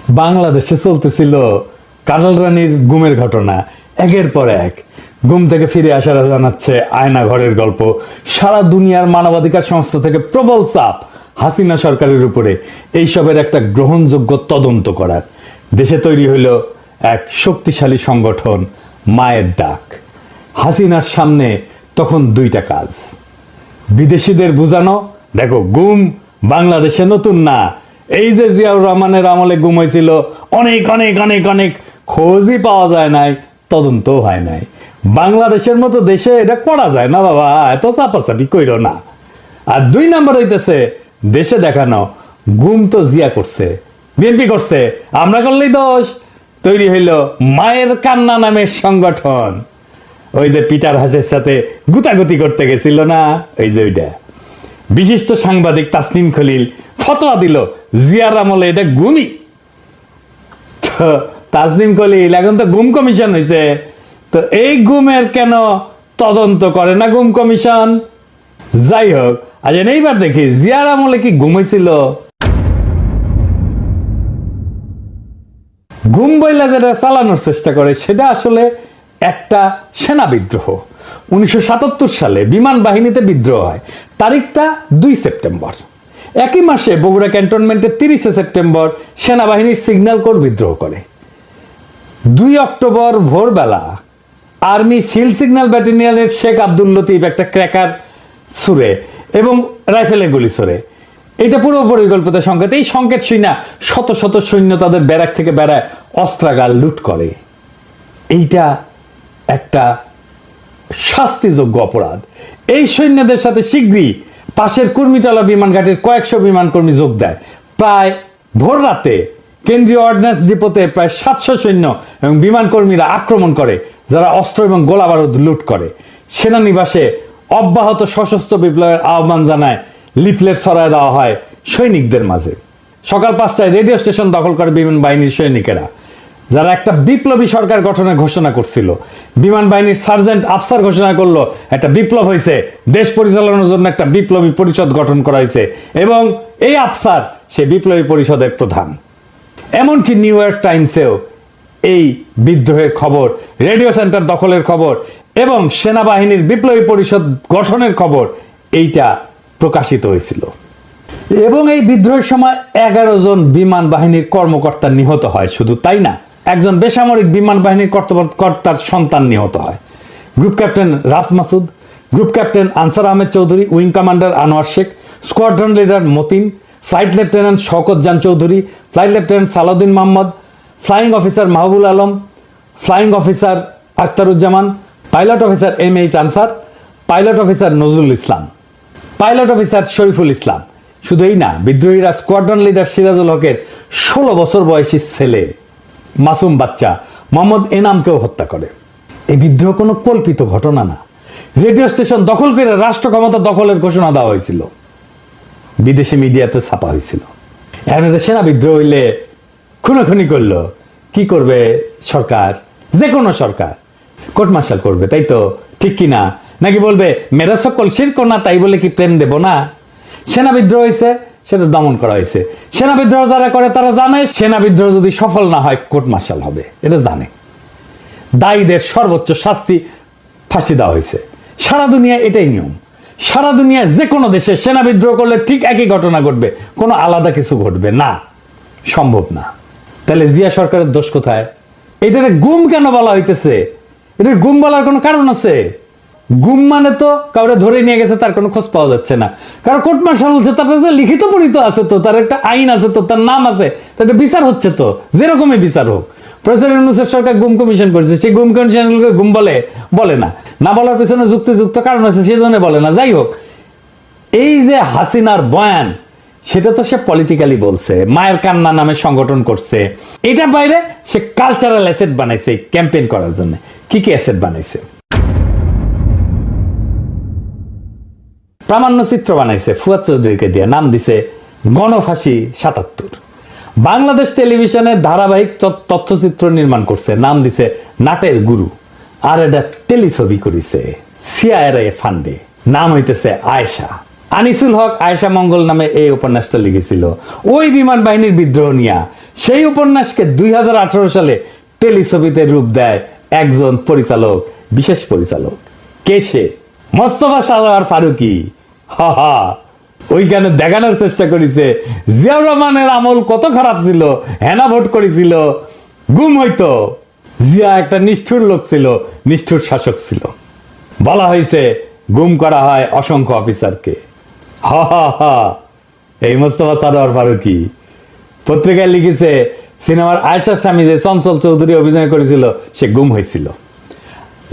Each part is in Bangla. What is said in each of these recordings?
বাংলাদেশে চলতেছিল কাজল রানীর গুমের ঘটনা, একের পর এক। গুম থেকে ফিরে আসার জানাচ্ছে আয়না ঘরের গল্প। সারা দুনিয়ার মানবাধিকার সংস্থা থেকে প্রবল চাপ হাসিনা সরকারের উপরে এইসবের একটা গ্রহণযোগ্য তদন্ত করার। দেশে তৈরি হইল এক শক্তিশালী সংগঠন মায়ের ডাক। হাসিনার সামনে তখন দুইটা কাজ: বিদেশিদের বুঝানো, দেখো গুম বাংলাদেশে নতুন না, এই যে জিয়াউর রহমানের আমলে গুম হয়েছিল অনেক অনেক অনেক অনেক খোঁজই পাওয়া যায় নাই, তদন্তও হয় নাই। বাংলাদেশের মতো দেশে এটা করা যায় না বাবা, এত চাপাচাপি কইরো না। আর দুই নম্বর হইতেছে দেশে দেখানো, গুম তো জিয়া করছে, বিএনপি করছে, আমরা করলেই দোষ। তৈরি হইল মায়ের কান্না নামের সংগঠন। ওই যে পিটার হাসের সাথে গুতাগুতি করতে গেছিল না, ওই যে ওইটা। বিশিষ্ট সাংবাদিক তাসনিম খলিল ফতোয়া দিল জিয়ার আমলে এটা গুমই। তো তাসনিম খলিল এখন তো গুম কমিশন হয়েছে, তো এই গুমের কেন তদন্ত করে না গুম কমিশন? যাই হোক, আজ এইবার দেখি জিয়ার আমলে কি গুম হয়েছিল। গুম বইলা যেটা চালানোর চেষ্টা করে সেটা আসলে একটা সেনা বিদ্রোহ। 1977 সালে বিমান বাহিনীতে বিদ্রোহ হয়, তারিখটা 2 সেপ্টেম্বর। একই মাসে বগুড়া ক্যান্টনমেন্টে 30 সেপ্টেম্বর সেনাবাহিনীর সিগন্যাল কোর বিদ্রোহ করে। 2 অক্টোবর ভোরবেলা আর্মি ফিল্ড সিগন্যাল ব্যাটালিয়নের শেখ আব্দুল লতিফ একটা ক্র্যাকার ছুড়ে এবং রাইফেলে গুলি ছড়ে। এটা পুরো পরিকল্পিত সংকেত। এই সংকেত শুই না শত শত সৈন্য তাদের ব্যারাক থেকে বেড়ায় অস্ত্রাগার লুট করে। এইটা একটা শাস্তিযোগ্য অপরাধ। এই সৈন্যদের সাথে শীঘ্রই পাশের কুর্মিটলা বিমান ঘাটের কয়েকশো বিমান কর্মী যোগ দেয়। প্রায় ভোর রাতে কেন্দ্রীয় অর্ডিন্যান্স ডিপোতে প্রায় 700 সৈন্য এবং বিমান কর্মীরা আক্রমণ করে, যারা অস্ত্র এবং গোলা বারুদ লুট করে। সেনানিবাসে অব্যাহত সশস্ত্র বিপ্লবের আহ্বান জানায় লিফলেট ছড়ায় দেওয়া হয় সৈনিকদের মাঝে। সকাল 5টায় রেডিও স্টেশন দখল করে বিমান বাহিনীর সৈনিকেরা, যারা একটা বিপ্লবী সরকার গঠনের ঘোষণা করছিল। বিমান বাহিনীর সার্জেন্ট আফসার ঘোষণা করলো একটা বিপ্লব হয়েছে, দেশ পরিচালনার জন্য একটা বিপ্লবী পরিষদ গঠন করা হয়েছে এবং এই আফসার সে বিপ্লবী পরিষদের প্রধান। এমনকি নিউ ইয়র্ক টাইমসেও এই বিদ্রোহের খবর, রেডিও সেন্টার দখলের খবর এবং সেনাবাহিনীর বিপ্লবী পরিষদ গঠনের খবর এইটা প্রকাশিত হয়েছিল। এবং এই বিদ্রোহের সময় 11 জন বিমান বাহিনীর কর্মকর্তা নিহত হয়। শুধু তাই না, একজন বেসামরিক বিমান বাহিনীর কর্তার সন্তান নিহত হয়। Group captain Ras Masud, group captain Ansar Ahmed Chowdhury, wing commander Anwar Sheikh, squadron leader Matin, flight lieutenant Shaukat Jan Chowdhury, flight lieutenant Salauddin Mohammad, flying officer Mahbul Alam, flying officer Akhtaruzzaman, pilot officer MH Ansar, pilot officer Nazrul Islam, pilot officer Shariful Islam. শুধু এই না, বিদ্রোহীরা স্কোয়াড্রন লিডার সিরাজুল হকের 16 বছর বয়সী ছেলে মাসুম বাচ্চা মোহাম্মদ এনামকেও হত্যা করে। এই বিদ্রোহ কোনো কল্পিত ঘটনা না। রেডিও স্টেশন দখল করে রাষ্ট্র ক্ষমতা দখলের ঘোষণা দেওয়া হয়েছিল, বিদেশি মিডিয়াতে ছাপা হয়েছিল। এখন সেনা বিদ্রোহ হইলে খুনোখুনি করলো, কি করবে সরকার? যে কোনো সরকার কোর্ট মার্শাল করবে, তাই তো? ঠিক কি না? নাকি বলবে মেরা সকল শিরক না, তাই বলে কি প্রেম দেব না? সেনা বিদ্রোহ হয়েছে, সেটা দমন করা হয়েছে। সেনা বিদ্রোহ যারা করে তারা জানে সেনা বিদ্রোহ যদি সফল না হয় কোর্ট মার্শাল হবে, এটা জানে। দায়ীদের সর্বোচ্চ শাস্তি ফাঁসি দেওয়া হয়েছে। সারা দুনিয়ায় এটাই নিয়ম। সারা দুনিয়ায় যে কোনো দেশে সেনা বিদ্রোহ করলে ঠিক একই ঘটনা ঘটবে, কোনো আলাদা কিছু ঘটবে না, সম্ভব না। তাহলে জিয়া সরকারের দোষ কোথায়? এটারে গুম কেন বলা হইতেছে? এটার গুম বলার কোনো কারণ আছে? গুম মানে তো কাউরে ধরে নিয়ে গেছে, তার কোনো খোঁজ পাওয়া যাচ্ছে না। কারণ কোর্ট মার্শাল হচ্ছে, তার লিখিত পরিত আছে, তো তার একটা আইন আছে, তো তার নাম আছে, তার বিচার হচ্ছে, তো যেরকমই বিচার হোক। প্রেসিডেন্ট ইউনূসের সরকার গুম কমিশন করেছে, সেই গুম কমিশনগুলোকে গুম বলে না। না বলার পেছনে যুক্তিযুক্ত কারণ আছে, সেই জন্য বলে না। যাই হোক, এই যে হাসিনার বয়ান, সেটা তো সে পলিটিক্যালি বলছে, মায়ের কান্না নামে সংগঠন করছে। এটার বাইরে সে কালচারাল অ্যাসেট বানাইছে ক্যাম্পেইন করার জন্য। কি কি অ্যাসেট বানাইছে? প্রামাণ্য চিত্র বানাইছে ফুয়াদ চৌধুরীকে দিয়ে, নাম দিছে গণফাঁসি 77। বাংলাদেশ টেলিভিশনে ধারাবাহিক তথ্যচিত্র নির্মাণ করছে, নাম দিছে নাটের গুরু। আর এটা টেলিছবি করিছে সিআইএ ফান্ডে, নাম হইতেছে আয়েশা। আনিসুল হক আয়েশা মঙ্গল নামে এই উপন্যাসটা লিখেছিল। ওই বিমান বাহিনীর বিদ্রোহ নিয়া সেই উপন্যাসকে 2018 সালে টেলিছবিতে রূপ দেয় একজন পরিচালক, বিশেষ পরিচালক। কে সে? মোস্তফা সারোয়ার ফারুকী। হা হা, ওইখানে দেখানোর চেষ্টা করেছে জিয়াউর রহমানের আমল কত খারাপ ছিল, হেনা ভোট করেছিল, গুম হইতো। জিয়া একটা নিষ্ঠুর লোক ছিল, নিষ্ঠুর শাসক ছিল। বলা হয়েছে গুম করা হয় অসংখ্য অফিসারকে। হা হা হা, এই মোস্তফা সারোয়ার ফারুকী পত্রিকায় লিখেছে সিনেমার আয়েশার স্বামী যে চঞ্চল চৌধুরী অভিনয় করেছিল সে গুম হয়েছিল।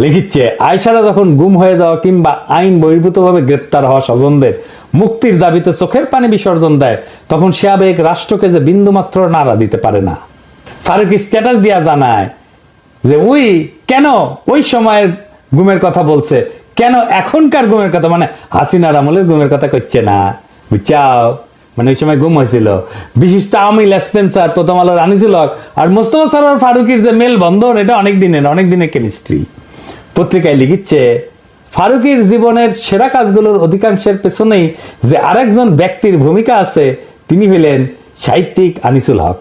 লিখিচ্ছে আয়েশারা যখন গুম হয়ে যাওয়া কিংবা আইন বহির্ভূতভাবে গ্রেপ্তার হওয়া স্বজনদের মুক্তির দাবিতে চোখের পানি বিসর্জন দেয়, তখন সে আবেগ রাষ্ট্রকে যে বিন্দুমাত্র নাড়া দিতে পারে না। ফারুকী স্ট্যাটাস দিয়া জানায় যে কেন ওই সময়ের গুমের কথা বলছে, কেন এখনকার গুমের কথা, মানে হাসিনার আমলের গুমের কথা করছে না, বুঝছাও? মানে ওই সময় গুম হয়েছিল বিশিষ্ট আওয়ামী লেসপেন্সার, প্রথম আলোর আনিসুল হক আর মোস্তফা সারোয়ার ফারুকীর যে মেল বন্ধন, এটা অনেক দিনের কেমিস্ট্রি। পত্রিকায় লিখিচ্ছে ফারুকীর জীবনের সেরা কাজগুলোর অধিকাংশের পেছনেই যে আরেকজন ব্যক্তির ভূমিকা আছে, তিনি হলেন সাহিত্যিক আনিসুল হক।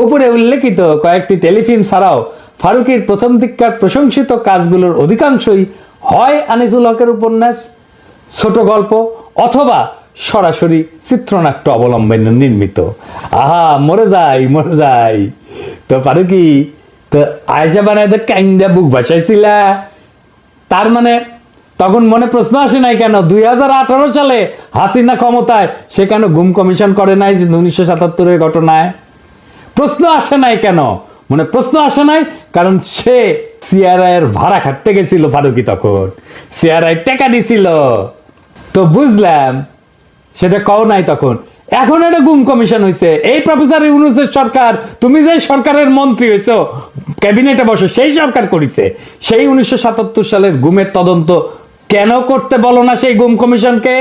উপরে উল্লেখিত কয়েকটি টেলিফিল্ম ছাড়াও ফারুকীর প্রথম দিককার প্রশংসিত কাজগুলোর অধিকাংশই হয় আনিসুল হকের উপন্যাস, ছোট গল্প অথবা সরাসরি চিত্রনাট্য অবলম্বনে নির্মিত। আহা, মরে যাই। তো ফারুকী তো আয়েশা বানায় কাইন্দা বুক ভাসাইছিলা, তার মানে তখন মনে প্রশ্ন আসে নাই কেন 2018 সালে হাসিনা ক্ষমতায় সে কেন গুম কমিশন করে নাই 1977-এর ঘটনায়? প্রশ্ন আসে নাই কেন? মনে প্রশ্ন আসে নাই কারণ সে সিআরআই এর ভাড়া খাটতে গেছিল। ফারুকী তখন সিআরআই টাকা দিছিল, তো বুঝলাম সেটা কও নাই তখন। এখন এটা গুম কমিশন হয়েছে, এই প্রফেসর ইউনূসের সরকার, তুমি যে সরকারের মন্ত্রী হয়েছো, ক্যাবিনেটে বসে, সেই সরকার করেছে। সেই 1977 সালের গুমের তদন্ত কেন করতে বলো না সেই গুম কমিশনকে?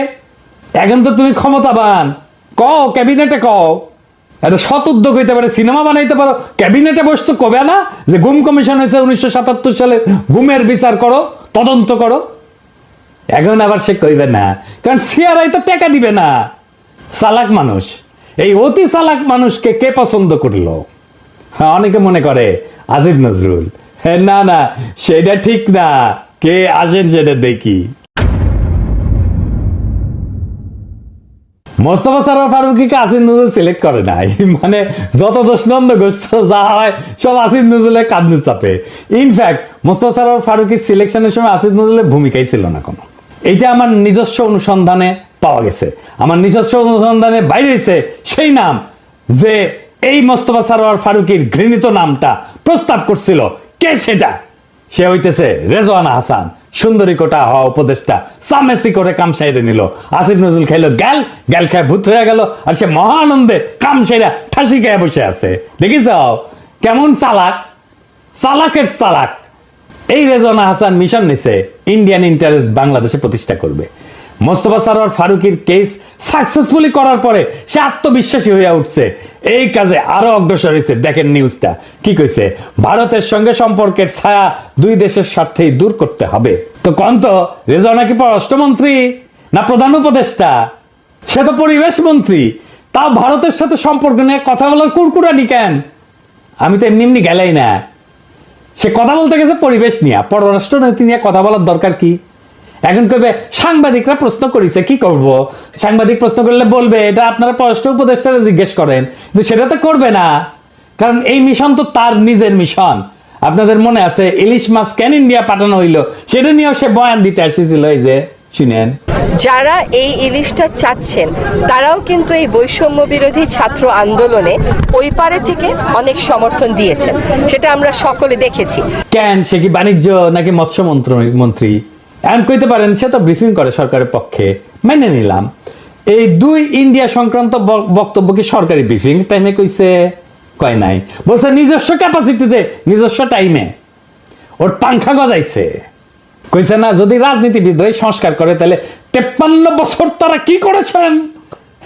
এখন তো তুমি ক্ষমতাবান, কও, ক্যাবিনেটে কও, এটা সৎ উদ্যোগ হইতে পারে, সিনেমা বানাইতে পারো, ক্যাবিনেটে বসতে কবে না যে গুম কমিশন হয়েছে 1977 সালে, গুমের বিচার করো, তদন্ত করো। এখন আবার সে কইবে না, কারণ সিআরআই তো টাকা দিবে না। চালাক মানুষ, এই অতি চালাক মানুষকে কে পছন্দ করলো? হ্যাঁ, অনেকে মনে করে আসিফ নজরুল। হ্যাঁ, না, সেটা ঠিক না। কে আসেন সেটা দেখি। মোস্তফা সারোয়ার ফারুকীকে আসিফ নজরুল সিলেক্ট করে নাই, মানে যত দোষ নন্দ গোষ্ঠ যা হয় সব আসিফ নজরুলের কাঁধে চাপে। ইনফ্যাক্ট মোস্তফা সারোয়ার ফারুকীর সিলেকশনের সময় আসিফ নজরুলের ভূমিকাই ছিল না কোনো। এইটা আমার নিজস্ব অনুসন্ধানে পাওয়া গেছে, আমার নিজস্ব অনুসন্ধানে বাইরে হয়েছে সেই নাম যে এই মোস্তফা সারোয়ার ফারুকীর ঘৃণিত নামটা প্রস্তাব করছিল। কে সেটা? সে হইতেছে রেজওয়ানা হাসান, সুন্দরী কোটা হওয়া উপদেষ্টা। সামেসি করে কাম সাইরে নিল। আসিফ নজরুল খাইলো গ্যাল খায় ভূত হয়ে গেল, আর সে মহা আনন্দে কাম সাইরা ঠাসি গায়ে বসে আছে। দেখি যাও কেমন চালাকের চালাক। এই রেজওয়ানা হাসান মিশন নিছে ইন্ডিয়ান ইন্টারেস্ট বাংলাদেশে প্রতিষ্ঠা করবে। মোস্তফা সারোয়ার ফারুকীর কেস সাকসেসফুলি করার পরে সে আত্মবিশ্বাসী হয়ে উঠছে, এই কাজে আরো অগ্রসর হয়েছে। দেখেন নিউজটা কি কইছে, ভারতের সঙ্গে সম্পর্কের ছায়া দুই দেশের স্বার্থেই দূর করতে হবে। তো কন্ত রেজওয়ানা কি পররাষ্ট্রমন্ত্রী না প্রধান উপদেষ্টা? সে তো পরিবেশ মন্ত্রী, তাও ভারতের সাথে সম্পর্ক নিয়ে কথা বলার কুরকুরানি কেন? আমি তো এমনি গেলাই না, সে কথা বলতে গেছে পরিবেশ নিয়ে, পররাষ্ট্র নীতি নিয়ে কথা বলার দরকার কি? এখন কবে সাংবাদিকরা প্রশ্ন করেছে, কি করব? সাংবাদিক প্রশ্ন করলে বলবে এটা আপনারা পররাষ্ট্র উপদেষ্টারা জিজ্ঞেস করেন, কিন্তু সেটা তো করবে না, কারণ এই মিশন তো তার নিজের মিশন। আপনাদের মনে আছে ইলিশ মাছ কেন ইন্ডিয়া পাঠানো হইলো, সেটা নিয়েও সে বয়ান দিতে আসছিল। এই যে শুনেন, যারা এই ইলিশটা চাচ্ছেন তারাও কিন্তু এই বৈষম্য বিরোধী ছাত্র আন্দোলনে ওই পারে থেকে অনেক সমর্থন দিয়েছেন, সেটা আমরা সকলে দেখেছি। কেন সে কি বাণিজ্য নাকি মৎস্য মন্ত্রী? এখন কইতে পারেন সে তো ব্রিফিং করে সরকারের পক্ষে, মেনে নিলাম। এই দুই ইন্ডিয়া সংক্রান্ত বক্তব্য কি সরকারি ব্রিফিং টাইমে কইছে? কয় নাই, বলছে নিজস্ব ক্যাপাসিটিতে, নিজস্ব টাইমে ওর পাংখা গজাইছে। কইছে না যদি রাজনীতিবিদ হয়ে সংস্কার করে তাহলে 53 বছর তারা কি করেছেন?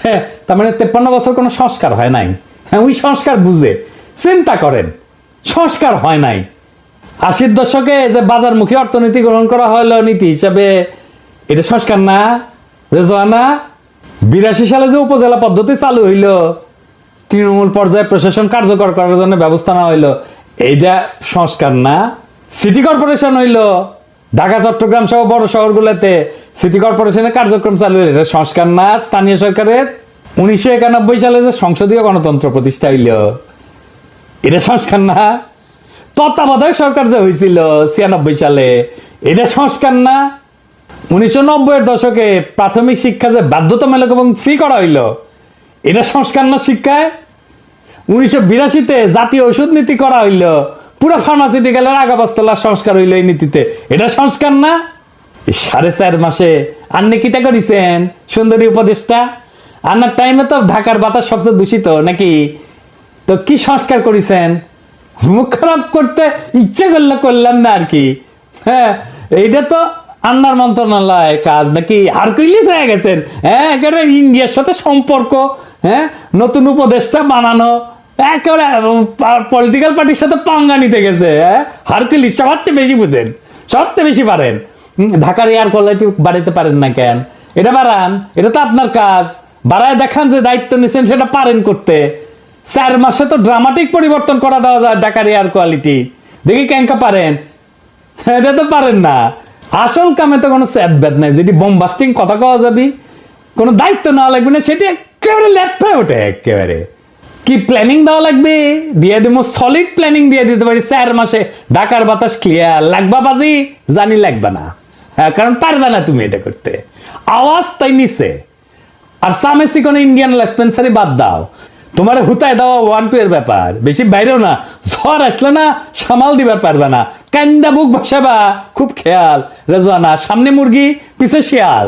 হ্যাঁ, তার মানে 53 বছর কোনো সংস্কার হয় নাই। হ্যাঁ, ওই সংস্কার বুঝে চিন্তা করেন, সংস্কার হয় নাই। 80-র দশকে যে বাজারমুখী অর্থনীতি গ্রহণ করা হলো নীতি হিসাবে, এটা সংস্কার না? রেজওয়ানা 82 সালে যে উপজেলা পদ্ধতি চালু হইল, তৃণমূল পর্যায়ে প্রশাসন কার্যকর করার জন্য ব্যবস্থা নেওয়া হইলো, এইটা সংস্কার না? সিটি কর্পোরেশন হইলো, ঢাকা চট্টগ্রাম সহ বড় শহরগুলোতে সিটি কর্পোরেশনের কার্যক্রম চালু হইলো, এটা সংস্কার না স্থানীয় সরকারের? 1991 সালে যে সংসদীয় গণতন্ত্র প্রতিষ্ঠা হইল, এটা সংস্কার না? তত্ত্বাবধায়ক সরকার যে হয়েছিল 96 সালে, এটা সংস্কার না? 1990-এর দশকে প্রাথমিক শিক্ষা যে বাধ্যতামূলক এবং ফ্রি করা হইল, এটা সংস্কার না শিক্ষায়? 1982-তে জাতীয় ওষুধ নীতি করা হইল, পুরো ফার্মাসিউটিক্যালের আগাবাস্তলার সংস্কার হইল এই নীতিতে, এটা সংস্কার না? 4.5 মাসে আপনি কিতা করেছেন সুন্দরী উপদেষ্টা? আপনার টাইমে তো ঢাকার বাতাস সবচেয়ে দূষিত নাকি? তো কি সংস্কার করেছেন? মুখ খারাপ করতে ইচ্ছে করলে করলাম না আর কি। হ্যাঁ, এইটা তো আন্নার মন্ত্রণালয় কাজ নাকি? আর কইলিস হয়ে গেছেন, হ্যাঁ একেবারে ইন্ডিয়ার সাথে সম্পর্ক, হ্যাঁ নতুন উপদেষ্টা বানানো, একেবারে পলিটিক্যাল পার্টির সাথে পাঙ্গা নিতে গেছে। হ্যাঁ, হারকুলিস সবচেয়ে বেশি বুঝেন, সবচেয়ে বেশি পারেন। ঢাকার এয়ার কোয়ালিটি বাড়াইতে পারেন না কেন? এটা বাড়ান, এটা তো আপনার কাজ। বাড়ায় দেখান যে দায়িত্ব নিছেন, সেটা পারেন করতে। 4 মাসে তো ড্রামাটিক পরিবর্তন করা দেওয়া যায় ঢাকার এয়ার কোয়ালিটি। দেখি কেনকা পারেন? এটা তো পারেন না। আসল কামে তো কোনো স্যাদ ব্যাদ নাই, যেটি বোমবাস্টিং কথা কওয়া যাবি, কোনো দায়িত্ব নেওয়া লাগবে না, সেটি একেবারে লেফটে ওঠে। একেবারে কি প্ল্যানিং দেওয়া লাগবে? দিয়ে দেবো, সলিড প্ল্যানিং দিয়ে দিতে পারি। 4 মাসে ঢাকার বাতাস ক্লিয়ার। লাগবা বাজি? জানি লাগবা না। হ্যাঁ, কারণ পারবে না তুমি এটা করতে। আওয়াজ তাই নিচে। আর সামেসি কোনো ইন্ডিয়ান লেসপেন্সারি বাদ দাও, তোমার হুতায় দেওয়া 1-2 এর ব্যাপার, বেশি বাইরেও না। ঝড় আসলে না সামাল দিবার পারবে না, কান্দা বুক ভাসাবা। খুব খেয়াল রেজওয়ানা, সামনে মুরগি পিছে শিয়াল।